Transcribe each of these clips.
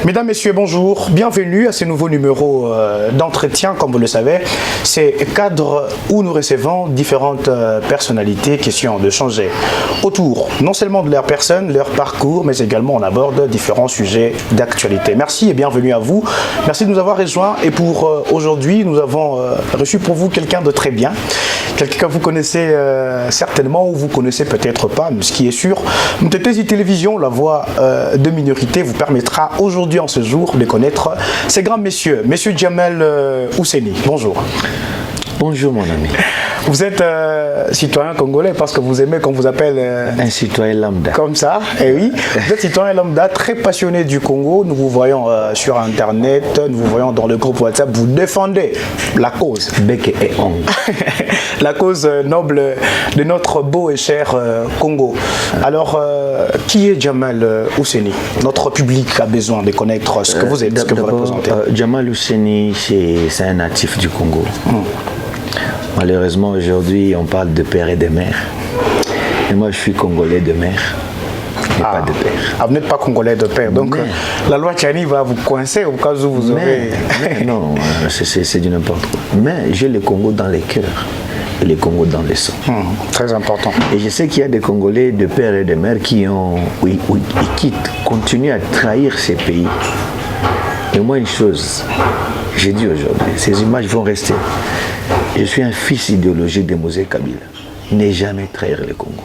Mesdames, Messieurs, bonjour. Bienvenue à ce nouveau numéro d'entretien, comme vous le savez. C'est cadre où nous recevons différentes personnalités, question de changer autour, non seulement de leur personne, leur parcours, mais également on aborde différents sujets d'actualité. Merci et bienvenue à vous. Merci de nous avoir rejoints. Et pour aujourd'hui, nous avons reçu pour vous quelqu'un de très bien. Quelqu'un que vous connaissez certainement ou vous connaissez peut-être pas, mais ce qui est sûr, Mtetezi Télévision, la voix de minorité, vous permettra aujourd'hui en ce jour de connaître ces grands messieurs. Monsieur Djamel Ouseni, bonjour. Bonjour mon ami. Vous êtes citoyen congolais parce que vous aimez qu'on vous appelle... un citoyen lambda. Comme ça, et oui. Vous êtes citoyen lambda, très passionné du Congo. Nous vous voyons sur Internet, nous vous voyons dans le groupe WhatsApp. Vous défendez la cause. Bec et ongle. La cause noble de notre beau et cher Congo. Alors, qui est Djamel Ouseni? Notre public a besoin de connaître ce que vous êtes, ce que vous représentez. Djamel Ouseni, c'est un natif du Congo. Malheureusement, aujourd'hui, on parle de père et de mère. Et moi, je suis congolais de mère, mais pas de père. Ah, vous n'êtes pas congolais de père. Donc, la loi Tchani va vous coincer au cas où vous aurez... non, c'est du n'importe quoi. Mais j'ai le Congo dans les cœurs et le Congo dans les sangs. Très important. Et je sais qu'il y a des Congolais de père et de mère qui continuent à trahir ces pays. Et moi, une chose, j'ai dit aujourd'hui, ces images vont rester. Je suis un fils idéologique de Mosé Kabila. Ne jamais trahir le Congo.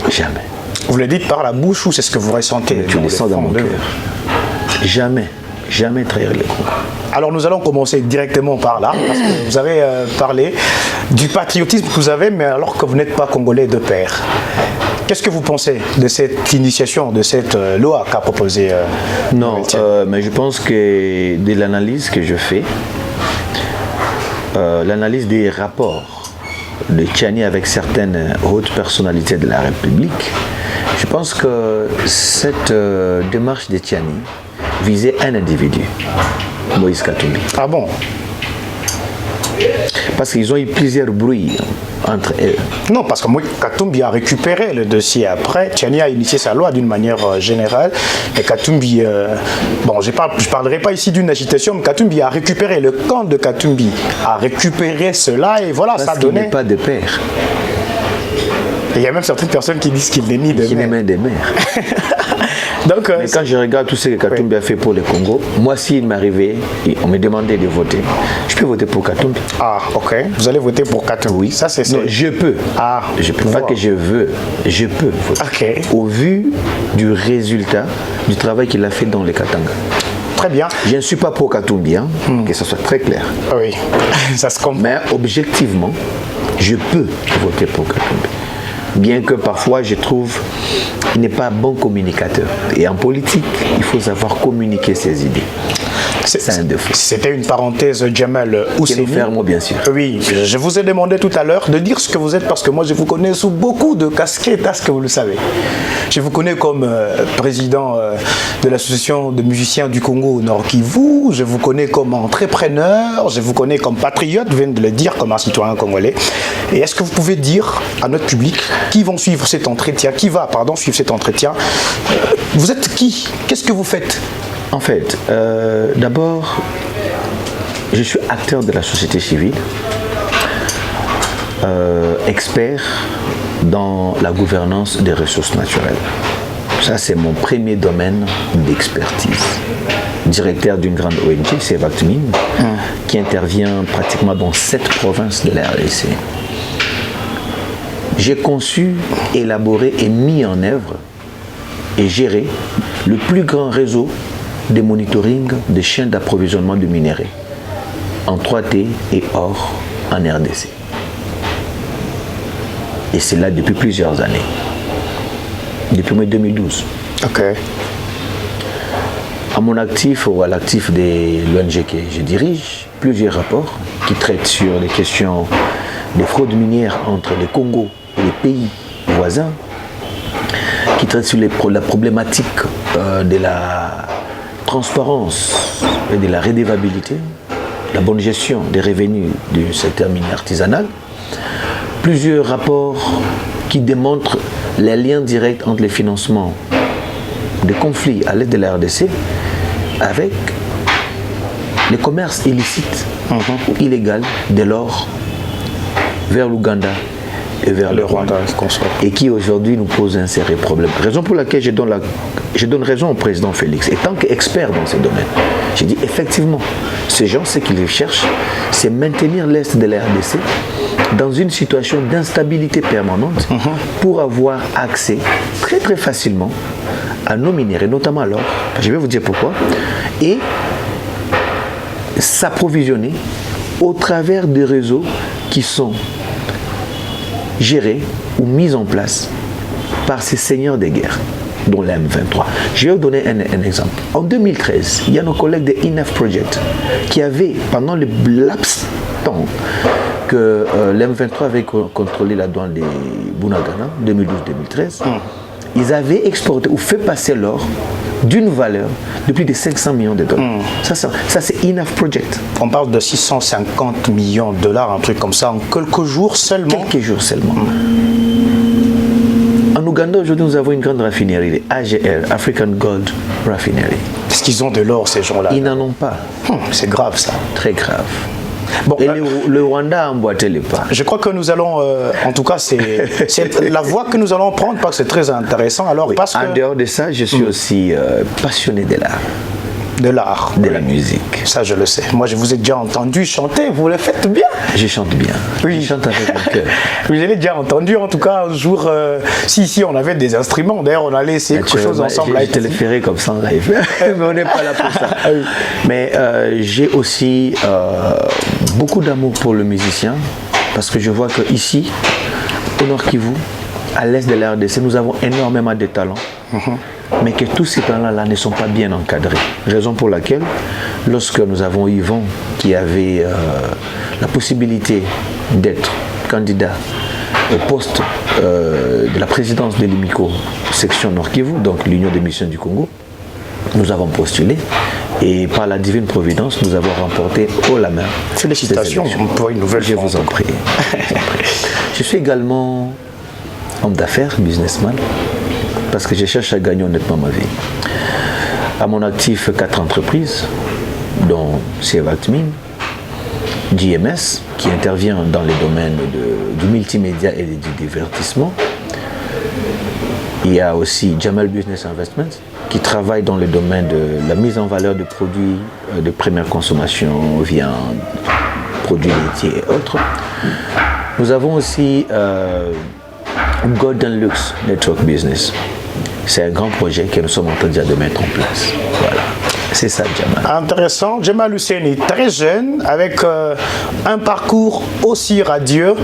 Jamais. Vous le dites par la bouche ou c'est ce que vous ressentez? Je le sens dans mon cœur. Jamais, jamais trahir le Congo. Alors nous allons commencer directement par là, parce que vous avez parlé du patriotisme que vous avez, mais alors que vous n'êtes pas congolais de père. Qu'est-ce que vous pensez de cette initiation, de cette loi qu'a proposée Non, mais je pense que de l'analyse que je fais, l'analyse des rapports de Tchani avec certaines hautes personnalités de la République, je pense que cette démarche de Tchani visait un individu, Moïse Katumbi. Ah bon? Parce qu'ils ont eu plusieurs bruits entre eux. Non, parce que Moïse Katumbi a récupéré le dossier après. Tchani a initié sa loi d'une manière générale. Et Katumbi, bon, je ne parlerai pas ici d'une agitation, mais Katumbi a récupéré, le camp de Katumbi a récupéré cela et voilà, ça a donné... Parce qu'il n'est pas de père. Et il y a même certaines personnes qui disent qu'il n'est ni de mère. Qu'il n'est même de mère. Donc, mais quand je regarde tout ce que Katumbi a fait pour le Congo, moi, s'il m'arrivait et on me demandait de voter, je peux voter pour Katumbi. Ah, ok. Vous allez voter pour Katumbi? Oui. Ça, c'est... Non, je peux. Ah, je peux. Pas que je veux. Je peux voter. Ok. Au vu du résultat du travail qu'il a fait dans les Katanga. Très bien. Je ne suis pas pour Katumbi, hein, que ce soit très clair. Oui, ça se comprend. Mais objectivement, je peux voter pour Katumbi. Bien que parfois je trouve qu'il n'est pas un bon communicateur. Et en politique, il faut savoir communiquer ses idées. C'est un défaut. C'était une parenthèse, Djamel Ouseni. Ferme, bien sûr. Oui, je vous ai demandé tout à l'heure de dire ce que vous êtes parce que moi je vous connais sous beaucoup de casquettes, à ce que vous le savez. Je vous connais comme président de l'association de musiciens du Congo Nord Kivu, je vous connais comme entrepreneur, je vous connais comme patriote, je viens de le dire, comme un citoyen congolais. Et est-ce que vous pouvez dire à notre public qui vont suivre cet entretien, suivre cet entretien, vous êtes qui? Qu'est-ce que vous faites? En fait, d'abord, je suis acteur de la société civile, expert dans la gouvernance des ressources naturelles. Ça, c'est mon premier domaine d'expertise. Directeur d'une grande ONG, c'est Vactmine, qui intervient pratiquement dans 7 provinces de la RDC. J'ai conçu, élaboré et mis en œuvre et géré le plus grand réseau de monitoring des chaînes d'approvisionnement de minerais en 3T et or en RDC. Et c'est là depuis plusieurs années. Depuis mai 2012. Ok. À mon actif ou à l'actif de l'ONG que je dirige, plusieurs rapports qui traitent sur les questions des fraudes minières entre le Congo et les pays voisins, qui traitent sur la problématique de la transparence et de la redevabilité, la bonne gestion des revenus du secteur minier artisanal. Plusieurs rapports qui démontrent les liens directs entre les financements des conflits à l'est de la RDC avec les commerces illicites ou illégaux de l'or vers l'Ouganda et vers le Rwanda, et qui aujourd'hui nous pose un sérieux problème. Raison pour laquelle je donne raison au président Félix, et tant qu'expert dans ce domaine, j'ai dit effectivement, ces gens, ce qu'ils cherchent, c'est maintenir l'Est de la RDC dans une situation d'instabilité permanente pour avoir accès très très facilement à nos minéraux, notamment l'or, je vais vous dire pourquoi, et s'approvisionner au travers des réseaux qui sont gérés ou mis en place par ces seigneurs de guerre, dont la M23. Je vais vous donner un exemple. En 2013, il y a nos collègues de INF Project qui avaient, pendant le laps temps que l'M23 avait contrôlé la douane de Bunagana, 2012-2013, ils avaient exporté ou fait passer l'or d'une valeur de plus de 500 millions de dollars. Ça c'est INF Project. On parle de 650 millions de dollars, un truc comme ça, en quelques jours seulement. Quelques jours seulement. En Ouganda, aujourd'hui, nous avons une grande raffinerie, AGR, African Gold Refinery. Est-ce qu'ils ont de l'or, ces gens-là? Ils n'en ont pas. C'est grave, ça. Très grave. Bon, et le Rwanda a emboîté les pas. Je crois que nous allons, en tout cas, c'est la voie que nous allons prendre parce que c'est très intéressant. Alors, oui, parce en dehors de ça, je suis aussi passionné de l'art. De l'art. De la musique. Ça, je le sais. Moi, je vous ai déjà entendu chanter. Vous le faites bien. Je chante bien. Oui. Je chante avec mon cœur. Vous l'avez déjà entendu, en tout cas, un jour, si ici, on avait des instruments. D'ailleurs, on allait essayer quelque chose ensemble. Je te le ferai comme ça en live. Mais on n'est pas là pour ça. Mais j'ai aussi beaucoup d'amour pour le musicien. Parce que je vois qu'ici, au Nord Kivu, à l'est de la RDC, nous avons énormément de talents. Mais que tous ces talents-là ne sont pas bien encadrés. Raison pour laquelle, lorsque nous avons Yvon, qui avait la possibilité d'être candidat au poste de la présidence de l'IMICO, section Nord Kivu, donc l'Union des missions du Congo, nous avons postulé et par la divine providence, nous avons remporté haut la main. Félicitations pour une nouvelle fois. Je vous en prie. Je suis également homme d'affaires, businessman, parce que je cherche à gagner honnêtement ma vie. À mon actif, 4 entreprises, dont Sievaltmin, GMS, qui intervient dans les domaines du multimédia et du divertissement. Il y a aussi Jamal Business Investment, qui travaille dans le domaine de la mise en valeur de produits de première consommation, viande, produits laitiers et autres. Nous avons aussi Golden Lux Network Business. C'est un grand projet que nous sommes en train déjà de mettre en place. Voilà. C'est ça, Jamal. Intéressant. Jamal Husseini, très jeune, avec un parcours aussi radieux.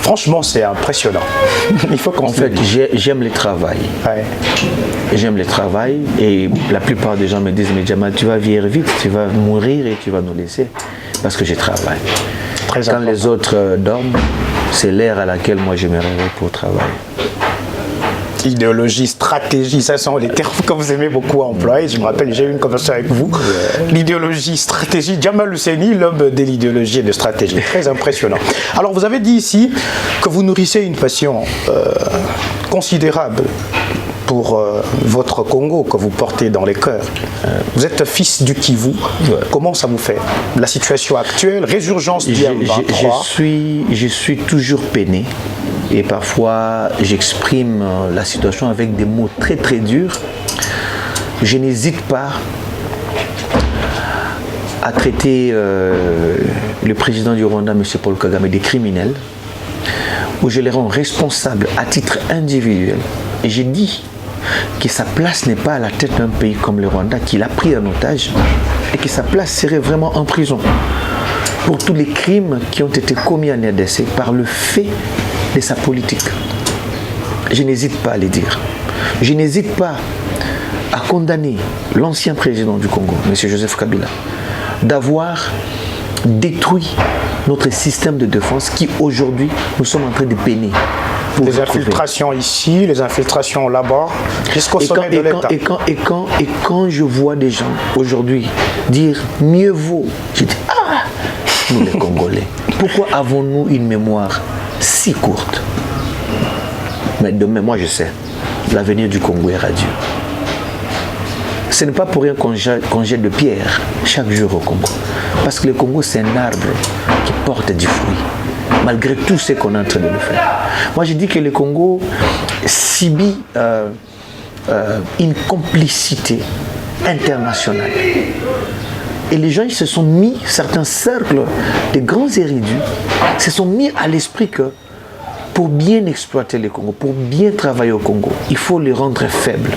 Franchement, c'est impressionnant. Il faut qu'on En fait, j'aime le travail. Ouais. J'aime le travail et la plupart des gens me disent, mais Jamal, tu vas vieillir vite, tu vas mourir et tu vas nous laisser. Parce que je travaille. Quand les autres dorment, c'est l'ère à laquelle moi je me réveille pour travailler. Idéologie, stratégie, ça sont les termes que vous aimez beaucoup employer. Je me rappelle, j'ai eu une conversation avec vous. L'idéologie, stratégie, Jamal Husseini, l'homme de l'idéologie et de stratégie. Très impressionnant. Alors, vous avez dit ici que vous nourrissez une passion considérable pour votre Congo que vous portez dans les cœurs. Vous êtes fils du Kivu. Comment ça vous fait? La situation actuelle, résurgence du M23. Je suis toujours peiné. Et parfois, j'exprime la situation avec des mots très très durs. Je n'hésite pas à traiter le président du Rwanda, M. Paul Kagame, des criminels, où je les rends responsables à titre individuel. Et j'ai dit que sa place n'est pas à la tête d'un pays comme le Rwanda, qu'il a pris en otage, et que sa place serait vraiment en prison pour tous les crimes qui ont été commis en RDC par le fait de sa politique. Je n'hésite pas à les dire. Je n'hésite pas à condamner l'ancien président du Congo, M. Joseph Kabila, d'avoir détruit notre système de défense qui aujourd'hui nous sommes en train de peiner. Les infiltrations ici, les infiltrations là-bas, jusqu'au sommet de l'État. Et quand je vois des gens aujourd'hui dire mieux vaut, je dis ah, nous les Congolais, pourquoi avons-nous une mémoire si courte? Mais demain, moi je sais, l'avenir du Congo est radieux. Ce n'est pas pour rien qu'on jette de pierre chaque jour au Congo. Parce que le Congo, c'est un arbre qui porte du fruit, malgré tout ce qu'on est en train de le faire. Moi, je dis que le Congo subit une complicité internationale. Et les gens, ils se sont mis, certains cercles de grands érudits, se sont mis à l'esprit que pour bien exploiter le Congo, pour bien travailler au Congo, il faut les rendre faibles.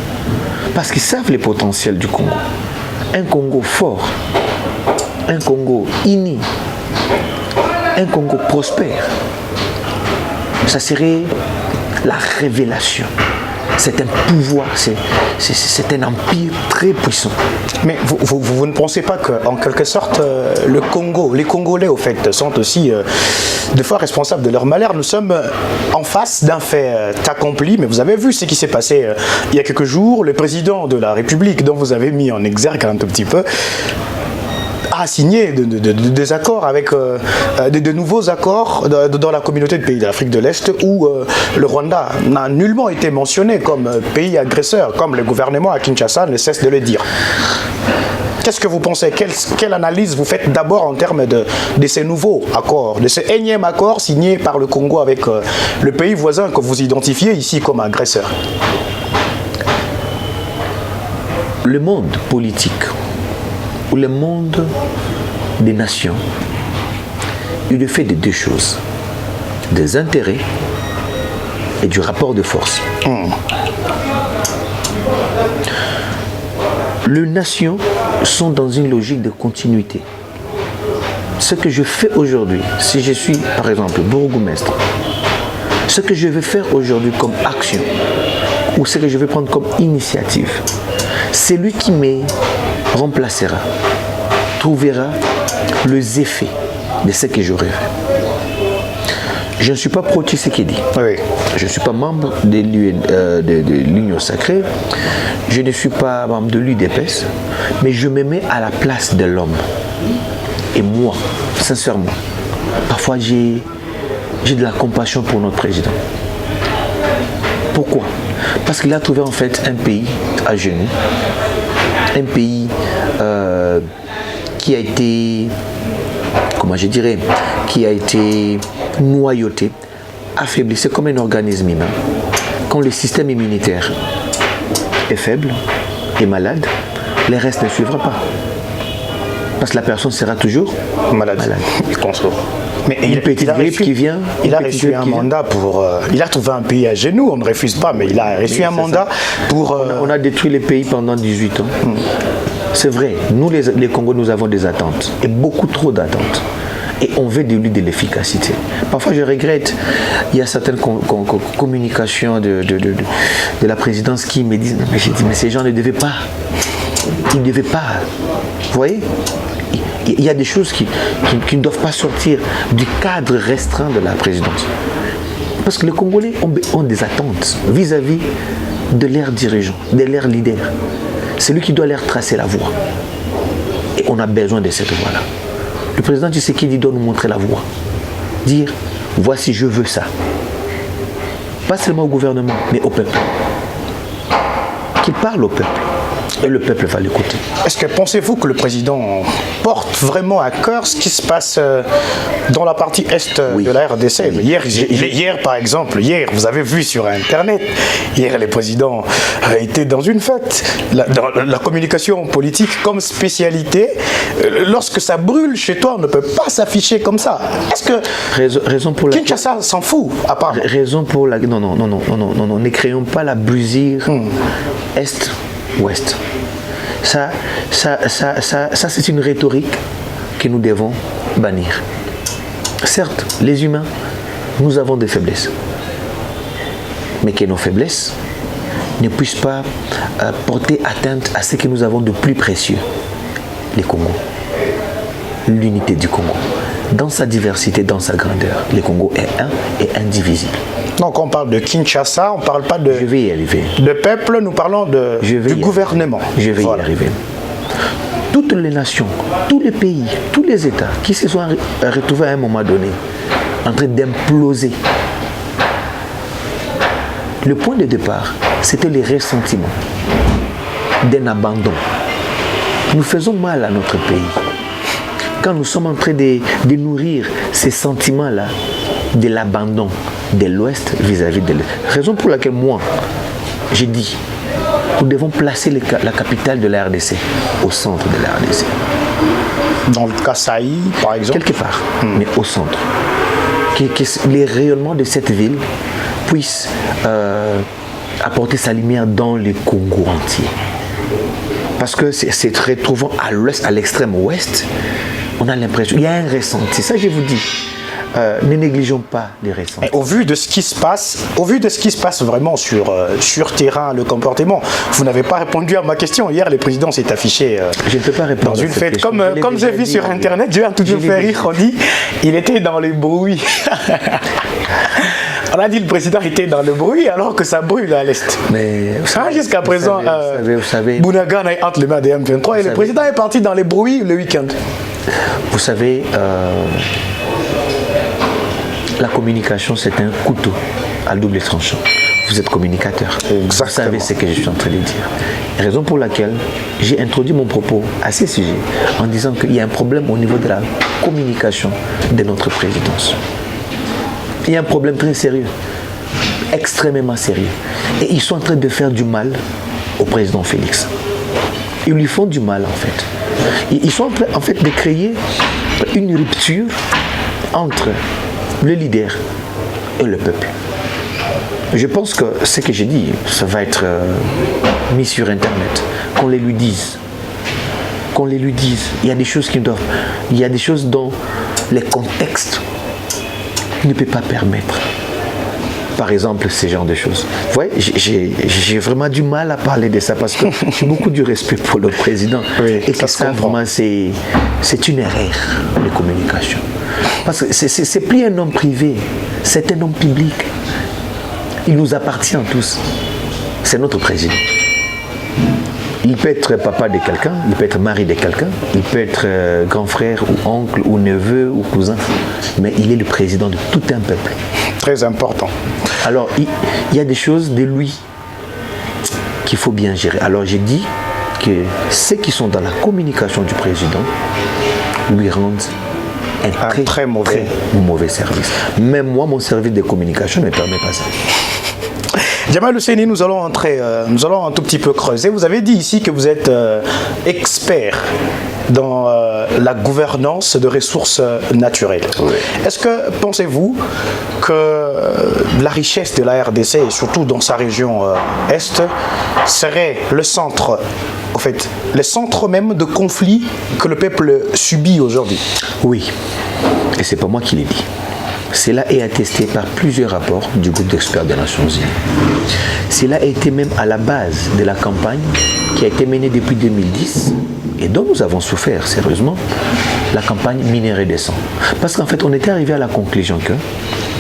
Parce qu'ils savent les potentiels du Congo. Un Congo fort, un Congo uni, un Congo prospère, ça serait la révélation. C'est un pouvoir, c'est un empire très puissant. Mais vous ne pensez pas qu'en quelque sorte, le Congo, les Congolais au fait, sont aussi des fois responsables de leur malheur. Nous sommes en face d'un fait accompli, mais vous avez vu ce qui s'est passé il y a quelques jours. Le président de la République, dont vous avez mis en exergue un tout petit peu, a signé des accords avec de nouveaux accords dans la communauté de pays d'Afrique de l'Est où le Rwanda n'a nullement été mentionné comme pays agresseur, comme le gouvernement à Kinshasa ne cesse de le dire. Qu'est-ce que vous pensez? Quelle analyse vous faites d'abord en termes de ces nouveaux accords, de ce énième accord signé par le Congo avec le pays voisin que vous identifiez ici comme agresseur? Le monde politique ou le monde des nations, il est fait de deux choses, des intérêts et du rapport de force. Les nations sont dans une logique de continuité. Ce que je fais aujourd'hui, si je suis par exemple bourgmestre, ce que je vais faire aujourd'hui comme action ou ce que je vais prendre comme initiative, c'est lui qui me remplacera, trouvera les effets de ce que j'aurais fait. Je ne suis pas pro-Tshisekedi. Oui. Je ne suis pas membre de l'Union sacrée. Je ne suis pas membre de l'UDPS. Mais je me mets à la place de l'homme. Et moi, sincèrement, parfois j'ai de la compassion pour notre président. Pourquoi? Parce qu'il a trouvé en fait un pays à genoux. Un pays qui a été, comment je dirais, qui a été noyauté, affaibli. C'est comme un organisme humain. Quand le système immunitaire est faible et malade, le reste ne suivra pas. Parce que la personne sera toujours malade. Mais une petite grippe qui vient. Il a reçu un mandat pour. Il a trouvé un pays à genoux, on ne refuse pas, mais il a reçu un mandat pour. On a détruit les pays pendant 18 ans. C'est vrai, nous les Congos, nous avons des attentes, et beaucoup trop d'attentes. Et on veut de lui de l'efficacité. Parfois, je regrette, il y a certaines communications de la présidence qui me disent, mais j'ai dit, mais ces gens ne devaient pas. Ils ne devaient pas. Vous voyez? Il y a des choses qui ne doivent pas sortir du cadre restreint de la présidence. Parce que les Congolais ont des attentes vis-à-vis de leurs dirigeants, de leurs leaders. C'est lui qui doit leur tracer la voie. Et on a besoin de cette voie-là. Le président Tshisekedi doit nous montrer la voie. Dire, voici, je veux ça. Pas seulement au gouvernement, mais au peuple. Qu'il parle au peuple. Et le peuple va l'écouter. Est-ce que pensez-vous que le président porte vraiment à cœur ce qui se passe dans la partie est de la RDC? Oui. Hier, par exemple, vous avez vu sur Internet, hier, le président était dans une fête. La communication politique comme spécialité, lorsque ça brûle chez toi, on ne peut pas s'afficher comme ça. Est-ce que raison pour Kinshasa s'en fout, à part? Raison pour la... Non, ne créons pas la brusure Est-Ouest. Ça c'est une rhétorique que nous devons bannir. Certes, les humains, nous avons des faiblesses. Mais que nos faiblesses ne puissent pas porter atteinte à ce que nous avons de plus précieux. Les Congos. L'unité du Congo. Dans sa diversité, dans sa grandeur. Le Congo est un et indivisible. Donc on parle de Kinshasa, on ne parle pas de, je vais y arriver. De peuple, nous parlons du gouvernement. Je vais y arriver. Toutes les nations, tous les pays, tous les États qui se sont retrouvés à un moment donné en train d'imploser. Le point de départ, c'était les ressentiments. d'un abandon. Nous faisons mal à notre pays. Quand nous sommes en train de nourrir ces sentiments-là de l'abandon de l'Ouest vis-à-vis de l'Est. Raison pour laquelle moi, j'ai dit, nous devons placer la capitale de la RDC au centre de la RDC. Dans le Kasaï, par exemple? Quelque part, mais au centre. Que les rayonnements de cette ville puissent apporter sa lumière dans le Congo entier. Parce que c'est très trouvant à l'ouest, à l'extrême ouest, on a l'impression, il y a un ressenti. Ça, je vous dis, ne négligeons pas les ressentis. Au vu de ce qui se passe, vraiment sur terrain, le comportement, vous n'avez pas répondu à ma question. Hier, le président s'est affiché je ne peux pas répondre dans une fête. Comme j'ai vu sur Internet, j'ai toujours fait rire. On dit, il était dans les bruits. On a dit que le président était dans le bruit alors que ça brûle à l'Est. Mais jusqu'à présent, vous savez, Bounagana est entre les mains des M23 et le président est parti dans les bruits le week-end. Vous savez, la communication, c'est un couteau à double tranchant. Vous êtes communicateur. Exactement. Vous savez ce que je suis en train de dire. Raison pour laquelle j'ai introduit mon propos à ces sujets en disant qu'il y a un problème au niveau de la communication de notre présidence. Il y a un problème très sérieux, extrêmement sérieux. Et ils sont en train de faire du mal au président Félix. Ils lui font du mal, en fait. Ils sont en train, en fait, de créer une rupture entre le leader et le peuple. Je pense que ce que j'ai dit, ça va être mis sur Internet. Qu'on les lui dise. Qu'on les lui dise. Il y a des choses qui doivent... Il y a des choses dont les contextes ne peut pas permettre. Par exemple, ce genre de choses. Vous voyez, j'ai vraiment du mal à parler de ça parce que j'ai beaucoup de respect pour le président. Oui, et que ça, vraiment, c'est une erreur de communication. Parce que c'est plus un homme privé, c'est un homme public. Il nous appartient tous. C'est notre président. Il peut être papa de quelqu'un, il peut être mari de quelqu'un, il peut être grand frère ou oncle ou neveu ou cousin, mais il est le président de tout un peuple. Très important. Alors, il y a des choses de lui qu'il faut bien gérer. Alors, j'ai dit que ceux qui sont dans la communication du président lui rendent un très mauvais service. Même moi, mon service de communication ne permet pas ça. Djamal Ousseini, nous allons un tout petit peu creuser. Vous avez dit ici que vous êtes expert dans la gouvernance de ressources naturelles. Oui. Est-ce que pensez-vous que la richesse de la RDC, et surtout dans sa région Est, serait le centre, en fait, le centre même de conflit que le peuple subit aujourd'hui? Oui, et c'est pas moi qui l'ai dit. Cela est attesté par plusieurs rapports du groupe d'experts des Nations Unies. Cela a été même à la base de la campagne qui a été menée depuis 2010 et dont nous avons souffert sérieusement, la campagne Minerai des Sangs. Parce qu'en fait, on était arrivé à la conclusion que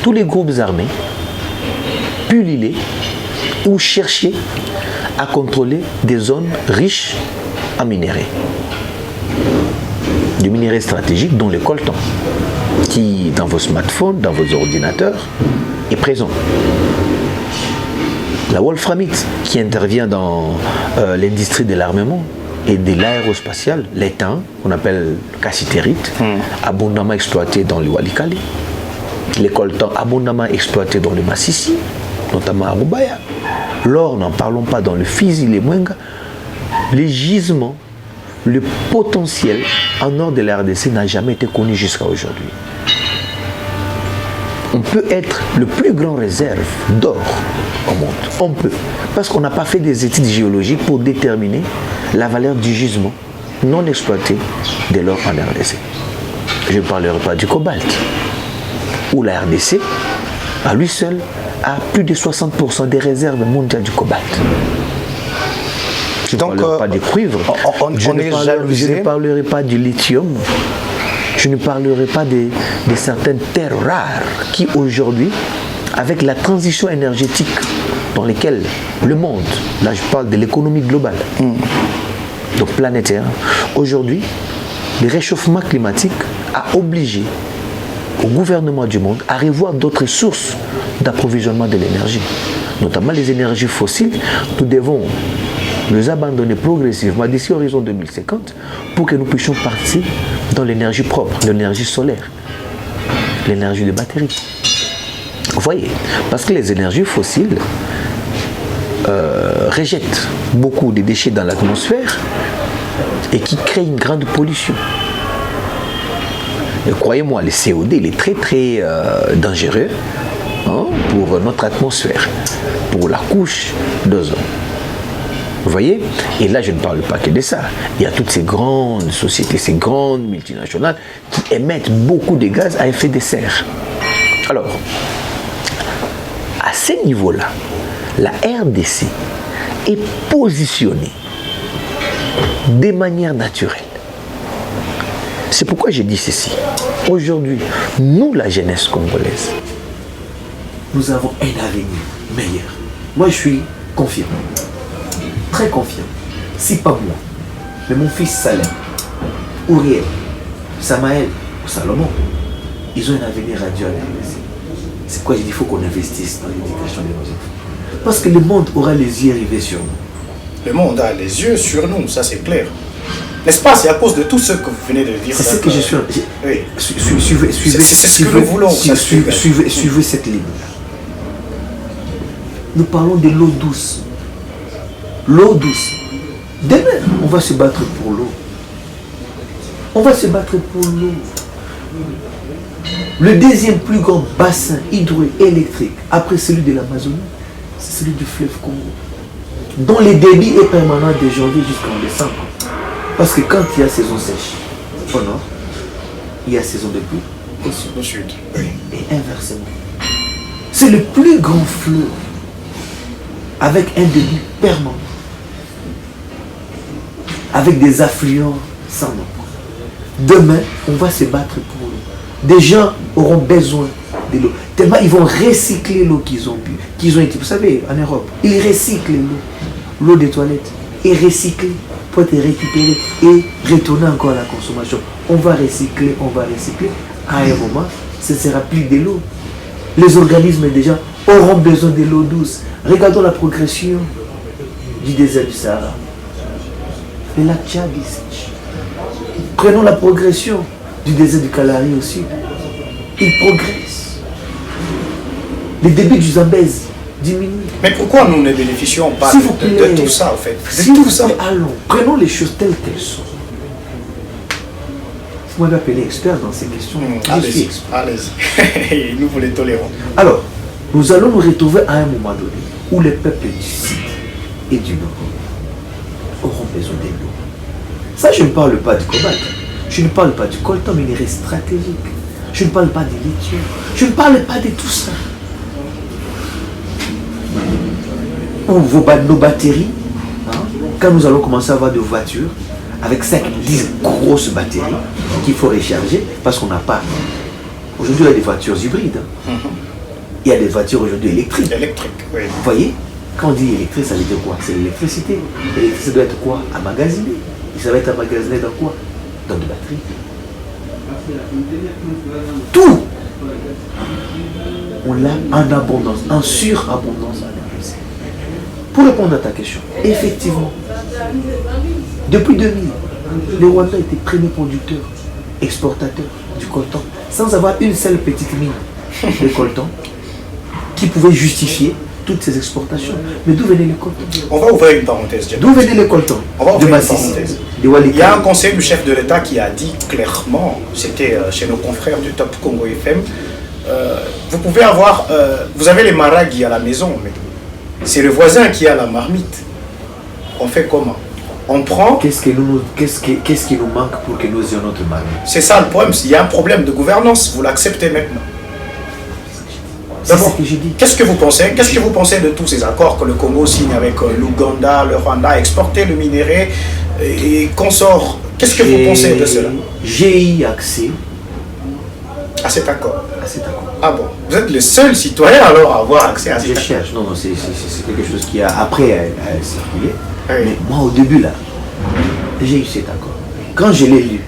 tous les groupes armés pullulaient ou cherchaient à contrôler des zones riches en minerais. Du minerai stratégique, dont le coltan, qui, dans vos smartphones, dans vos ordinateurs, est présent. La wolframite, qui intervient dans l'industrie de l'armement et de l'aérospatial, l'étain, qu'on appelle cassitérite, abondamment exploité dans le Walikale. Les coltans abondamment exploités dans le Massissi, notamment à Rubaya. L'or, n'en parlons pas, dans le Fizi, les Mwenga. Les gisements, le potentiel en or de la RDC n'a jamais été connu jusqu'à aujourd'hui. On peut être le plus grand réserve d'or au monde. On peut. Parce qu'on n'a pas fait des études géologiques pour déterminer la valeur du gisement non exploité de l'or en RDC. Je ne parlerai pas du cobalt, où la RDC, à lui seul, a plus de 60% des réserves mondiales du cobalt. Je ne parlerai pas du cuivre. Je ne parlerai pas du lithium. Je ne parlerai pas de certaines terres rares qui aujourd'hui, avec la transition énergétique dans laquelle le monde, là je parle de l'économie globale, donc planétaire, aujourd'hui, le réchauffement climatique a obligé au gouvernement du monde à revoir d'autres sources d'approvisionnement de l'énergie, notamment les énergies fossiles. Nous devons nous abandonner progressivement d'ici horizon 2050 pour que nous puissions partir dans l'énergie propre, l'énergie solaire, l'énergie de batterie. Vous voyez, parce que les énergies fossiles rejettent beaucoup de déchets dans l'atmosphère et qui créent une grande pollution. Et croyez-moi, le CO2 il est très très dangereux pour notre atmosphère, pour la couche d'ozone. Vous voyez? Et là, je ne parle pas que de ça. Il y a toutes ces grandes sociétés, ces grandes multinationales qui émettent beaucoup de gaz à effet de serre. Alors, à ce niveau-là, la RDC est positionnée de manière naturelle. C'est pourquoi j'ai dit ceci. Aujourd'hui, nous, la jeunesse congolaise, nous avons un avenir meilleur. Moi, je suis confiant. Très confiant. Si pas moi, mais mon fils Salem, Uriel, Samaël ou Salomon, ils ont un avenir radieux à la RDC. C'est pourquoi j'ai dit qu'il faut qu'on investisse dans l'éducation de nos enfants. Parce que le monde aura les yeux rivés sur nous. Le monde a les yeux sur nous, ça c'est clair. N'est-ce pas? C'est à cause de tout ce que vous venez de dire. C'est ce que je suis. Oui. Suivez ce que nous voulons. Suivez cette ligne-là. Nous parlons de l'eau douce. L'eau douce. Demain, on va se battre pour l'eau. On va se battre pour l'eau. Le deuxième plus grand bassin hydroélectrique, après celui de l'Amazonie, c'est celui du fleuve Congo, dont le débit est permanent de janvier jusqu'en décembre. Parce que quand il y a saison sèche au nord, il y a saison de pluie au sud. Oui. Et inversement. C'est le plus grand fleuve avec un débit permanent, avec des affluents sans nombre. Demain, on va se battre pour l'eau. Des gens auront besoin de l'eau. Tellement ils vont recycler l'eau qu'ils ont bu, qu'ils ont été. Vous savez, en Europe, ils recyclent l'eau des toilettes. Et recycler pour être récupéré et retourner encore à la consommation. On va recycler. À un moment, ce ne sera plus de l'eau. Les organismes déjà auront besoin de l'eau douce. Regardons la progression du désert du Sahara. Le lac Tchad ici. Prenons la progression du désert du Kalahari au sud. Il progresse. Le débit du Zambèze diminue. Mais pourquoi nous ne bénéficions pas de tout ça, en fait? Allons, prenons les choses telles qu'elles sont. Vous m'avez appelé expert dans ces questions. Allez-y. Nous vous les tolérons. Alors, nous allons nous retrouver à un moment donné où les peuples du Sud et du Nord auront besoin de l'eau. Ça, je ne parle pas du cobalt. Je ne parle pas du coltan minerai stratégique. Je ne parle pas des lithium. Je ne parle pas de tout ça. Nos batteries, quand nous allons commencer à avoir des voitures avec 5-10 grosses batteries qu'il faut recharger parce qu'on n'a pas. Aujourd'hui, il y a des voitures hybrides. Il y a des voitures aujourd'hui électriques. Oui. Vous voyez, quand on dit électrique, ça veut dire quoi? C'est l'électricité. L'électricité doit être quoi? Amagasiné. Et ça va être amagasiné dans quoi? Dans des batteries. Tout, on l'a en abondance, en surabondance. Pour répondre à ta question, effectivement, depuis 2000, le Rwanda était premier producteur, exportateur du coltan, sans avoir une seule petite mine de coltan qui pouvait justifier toutes ces exportations. Mais d'où venait le coltan? On va ouvrir une parenthèse. D'où venait le coltan? On va ouvrir une parenthèse. Il y a un conseil du chef de l'État qui a dit clairement, c'était chez nos confrères du Top Congo FM, vous pouvez avoir, vous avez les maragis à la maison, mais c'est le voisin qui a la marmite. On fait comment? On prend... Qu'est-ce qui nous manque pour que nous ayons notre marmite? C'est ça le problème, il y a un problème de gouvernance, vous l'acceptez maintenant. D'abord, qu'est-ce que vous pensez? Qu'est-ce que vous pensez de tous ces accords que le Congo signe avec l'Ouganda, le Rwanda, exporter le minerai et consorts? Qu'est-ce que vous pensez de cela? J'ai eu accès à cet accord. Ah bon? Vous êtes le seul citoyen alors à avoir accès à cet accord? Je cherche. Non, c'est quelque chose qui a après circulé. Oui. Mais moi au début là, j'ai eu cet accord. Quand je l'ai lu.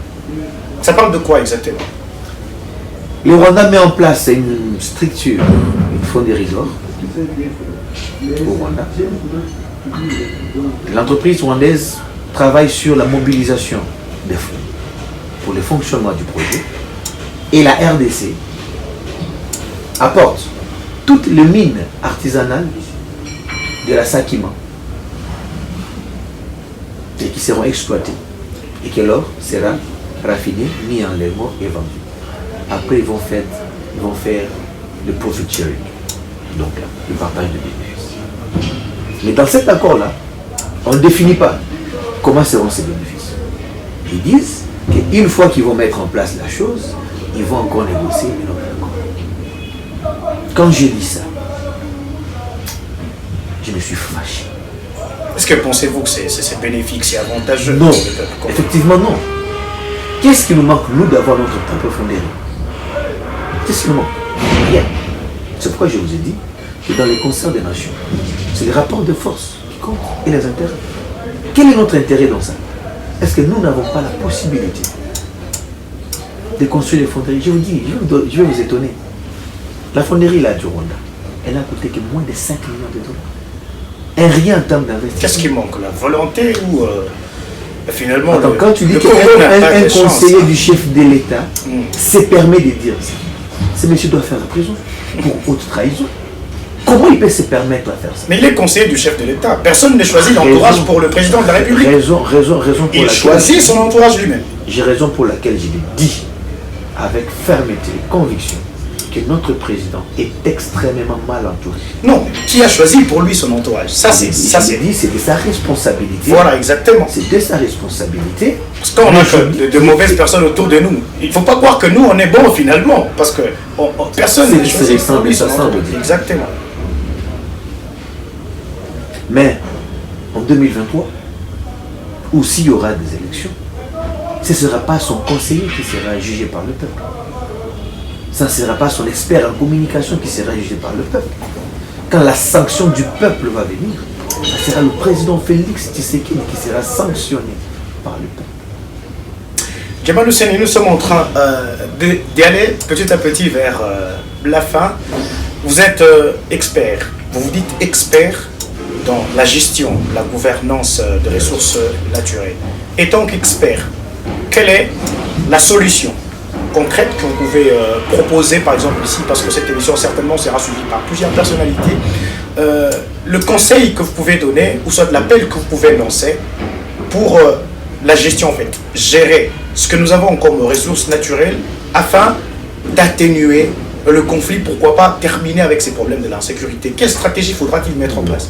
Ça parle de quoi exactement? Le Rwanda met en place une structure, une fonds dérisoire au Rwanda, L'entreprise rwandaise travaille sur la mobilisation des fonds pour le fonctionnement du projet et la RDC apporte toutes les mines artisanales de la Sakima et qui seront exploitées et que l'or sera raffiné, mis en lèvres et vendu. Après, ils vont faire le profit sharing, donc là, le partage de bénéfices. Mais dans cet accord-là, on ne définit pas comment seront ces bénéfices. Ils disent qu'une fois qu'ils vont mettre en place la chose, ils vont encore négocier un autre accord. Quand j'ai dit ça, je me suis fâché. Est-ce que pensez-vous que c'est bénéfique, c'est avantageux? Non, effectivement non. Qu'est-ce qui nous manque, nous, d'avoir notre propre fonderie? Qu'est-ce qui nous manque? Rien. C'est pourquoi je vous ai dit que dans les concerts des nations, c'est les rapports de force qui comptent et les intérêts. Quel est notre intérêt dans ça? Est-ce que nous n'avons pas la possibilité de construire des fonderies? Je vous dis, je vais vous étonner. La fonderie là du Rwanda, elle a coûté que moins de 5 millions de dollars. Et rien en termes d'investissement. Qu'est-ce qui manque? La volonté ou finalement... Attends, quand tu dis qu'un conseiller du chef de l'État se permet de dire ça, ce monsieur doit faire la prison pour haute trahison. Comment il peut se permettre de faire ça? Mais il est conseiller du chef de l'État. Personne ne choisit l'entourage pour le président de la République. Raison pour il choisit son entourage lui-même. J'ai raison pour laquelle je l'ai dit avec fermeté et conviction que notre président est extrêmement mal entouré. Non, qui a choisi pour lui son entourage? Ça c'est dit, c'est de sa responsabilité. Voilà, exactement. C'est de sa responsabilité. Parce qu'on a de mauvaises personnes autour de nous. Il ne faut pas croire que nous on est bons finalement, parce que personne ne choisit pour lui son entourage. Exactement. Mais en 2023, ou s'il y aura des élections, ce ne sera pas son conseiller qui sera jugé par le peuple. Ce ne sera pas son expert en communication qui sera jugé par le peuple. Quand la sanction du peuple va venir, ce sera le président Félix Tshisekedi qui sera sanctionné par le peuple. Djemal Husseini, nous sommes en train d'aller petit à petit vers la fin. Vous êtes expert, vous vous dites expert dans la gestion, la gouvernance de ressources naturelles. Et tant qu'expert, quelle est la solution concrète que vous pouvez proposer, par exemple ici, parce que cette émission certainement sera suivie par plusieurs personnalités, le conseil que vous pouvez donner, ou soit l'appel que vous pouvez lancer pour la gestion, en fait, gérer ce que nous avons comme ressources naturelles afin d'atténuer le conflit, pourquoi pas terminer avec ces problèmes de l'insécurité. Quelle stratégie faudra-t-il mettre en place?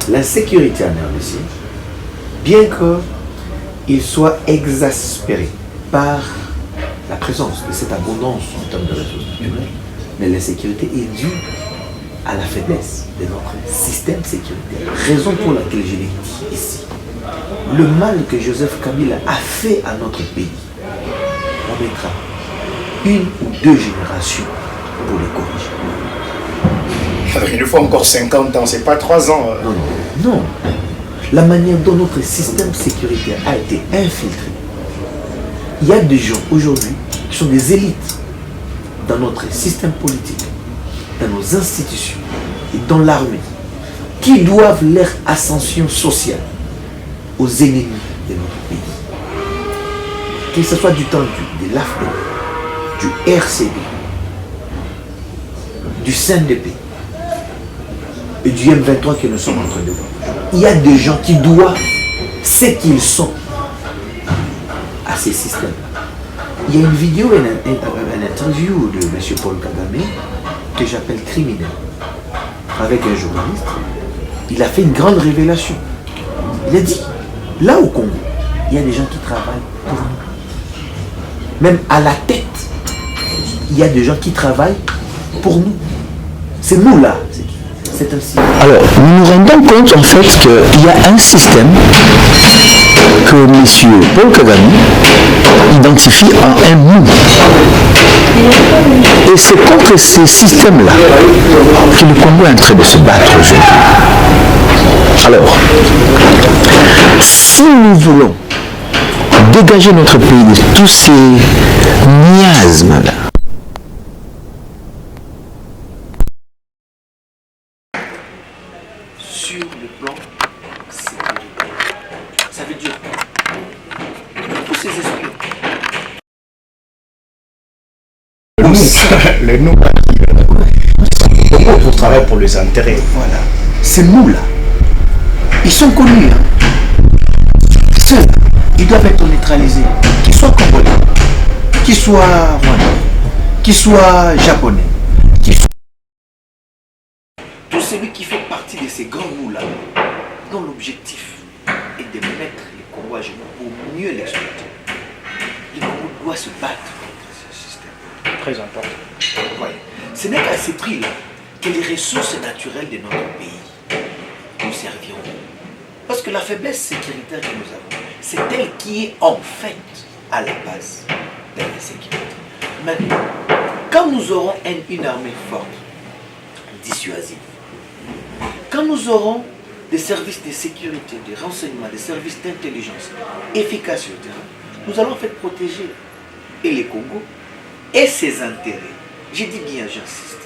L'insécurité en RDC, bien qu'il soit exaspéré par la présence de cette abondance en termes de ressources naturelles, mais l'insécurité est due à la faiblesse de notre système sécuritaire. Raison pour laquelle je l'ai dit ici. Le mal que Joseph Kabila a fait à notre pays, on mettra 1 ou 2 générations pour les corriger. Il nous faut encore 50 ans, c'est pas 3 ans. Non. La manière dont notre système sécuritaire a été infiltré. Il y a des gens aujourd'hui qui sont des élites dans notre système politique, dans nos institutions et dans l'armée, qui doivent leur ascension sociale aux ennemis de notre pays. Que ce soit du temps de l'AFD, du RCD, du CNDP et du M23 que nous sommes en train de voir. Il y a des gens qui doivent ce qu'ils sont à ces systèmes-là. Il y a une vidéo, une interview de M. Paul Kagame que j'appelle criminel avec un journaliste. Il a fait une grande révélation. Il a dit, là au Congo, il y a des gens qui travaillent pour nous. Même à la tête, il y a des gens qui travaillent pour nous. C'est nous là. C'est ainsi. Alors, nous nous rendons compte en fait qu'il y a un système que M. Paul Kagame identifie en un nous. Et c'est contre ces systèmes-là que le Congo est en train de se battre aujourd'hui. Alors, si nous voulons dégager notre pays de tous ces miasmes-là, Les nous pour travailler pour les intérêts. Voilà. Ces nous-là, ils sont connus. Hein. Ceux-là, ils doivent être neutralisés. Qu'ils soient congolais, qu'ils soient rwandais, qu'ils soient japonais, tout celui qui fait partie de ces grands nous-là, dont l'objectif est de mettre les Congo à genoux pour mieux l'exploiter. Le Congo doit se battre contre ce système. Très important. Ouais. Ce n'est qu'à ces prix-là que les ressources naturelles de notre pays nous serviront. Parce que la faiblesse sécuritaire que nous avons, c'est elle qui est en fait à la base de la sécurité. Maintenant, quand nous aurons une armée forte, dissuasive, quand nous aurons des services de sécurité, de renseignement, des services d'intelligence efficaces sur le terrain, nous allons en fait protéger et les Congo et ses intérêts. J'ai dit bien, j'insiste.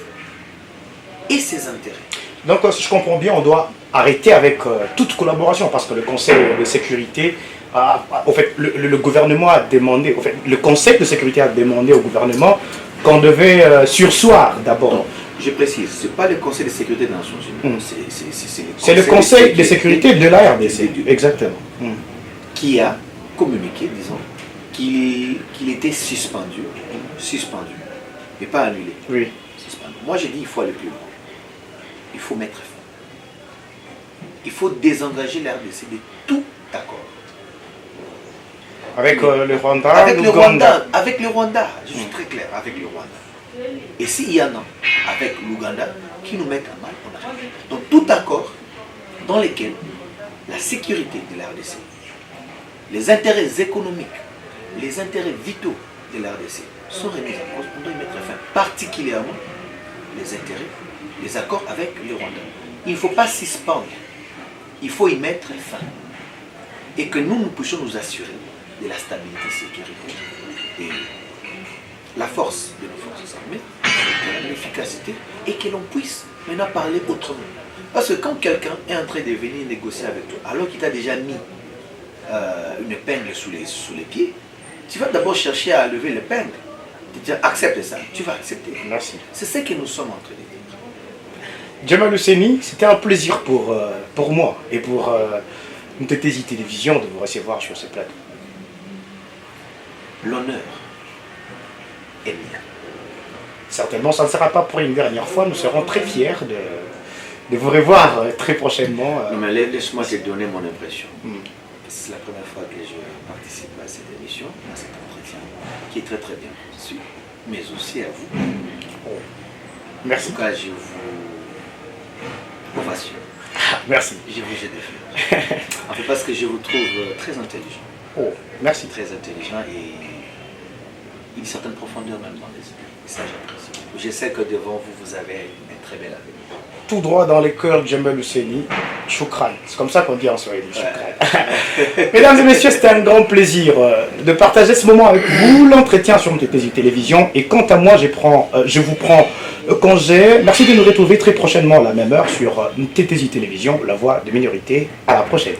Et ses intérêts. Donc, si je comprends bien, on doit arrêter avec toute collaboration parce que le Conseil de sécurité, en fait, le gouvernement a demandé, en fait, le Conseil de sécurité a demandé au gouvernement qu'on devait surseoir d'abord. Je précise, ce n'est pas le Conseil de sécurité des Nations Unies, c'est le Conseil de sécurité de la RDC. Exactement. Qui a communiqué, disons, qu'il était suspendu, mais pas annulé. Oui. Suspendu. Moi, j'ai dit il faut aller plus loin. Il faut mettre fin. Il faut désengager la RDC de tout accord. Avec le Rwanda, avec le Rwanda, avec le Rwanda, je suis très clair, avec le Rwanda. Et s'il y en a avec l'Ouganda qui nous mettent à mal, on arrête. Donc tout accord dans lequel la sécurité de la RDC, les intérêts économiques, les intérêts vitaux de la RDC sont remis en cause, on doit y mettre fin, particulièrement les intérêts, les accords avec le Rwanda. Il ne faut pas suspendre, il faut y mettre fin. Et que nous puissions nous assurer de la stabilité sécuritaire et la force de nos forces armées, l'efficacité, et que l'on puisse maintenant parler autrement. Parce que quand quelqu'un est en train de venir négocier avec toi, alors qu'il t'a déjà mis une épingle sous les pieds, tu vas d'abord chercher à lever l'épingle. Tu dis accepte ça, tu vas accepter. Merci. C'est ce que nous sommes en train de dire. Djemal Ousseini, c'était un plaisir pour moi et pour NTTZ Télévision de vous recevoir sur ce plateau. L'honneur est mien. Certainement, ça ne sera pas pour une dernière fois. Nous serons très fiers de vous revoir très prochainement. Non, mais laisse-moi te donner mon impression. C'est la première fois que je participe à cette émission, à cet entretien, qui est très très bien conçu, mais aussi à vous. Oh. Merci. En tout cas, je vous ovation. Merci. Je vous jette des fleurs. En fait, parce que je vous trouve très intelligent. Oh, merci. Très intelligent et une certaine profondeur même dans l'esprit. Et ça, j'apprécie. Je sais que devant vous, vous avez un très bel avenir. Tout droit dans les cœurs de Djemal Ousseini, choukran. C'est comme ça qu'on dit en Swahili, choukran. Mesdames et messieurs, c'était un grand plaisir de partager ce moment avec vous, l'entretien sur NTTZ Télévision. Et quant à moi, je vous prends congé. Merci de nous retrouver très prochainement à la même heure sur NTTZ Télévision, la voix des minorités. À la prochaine.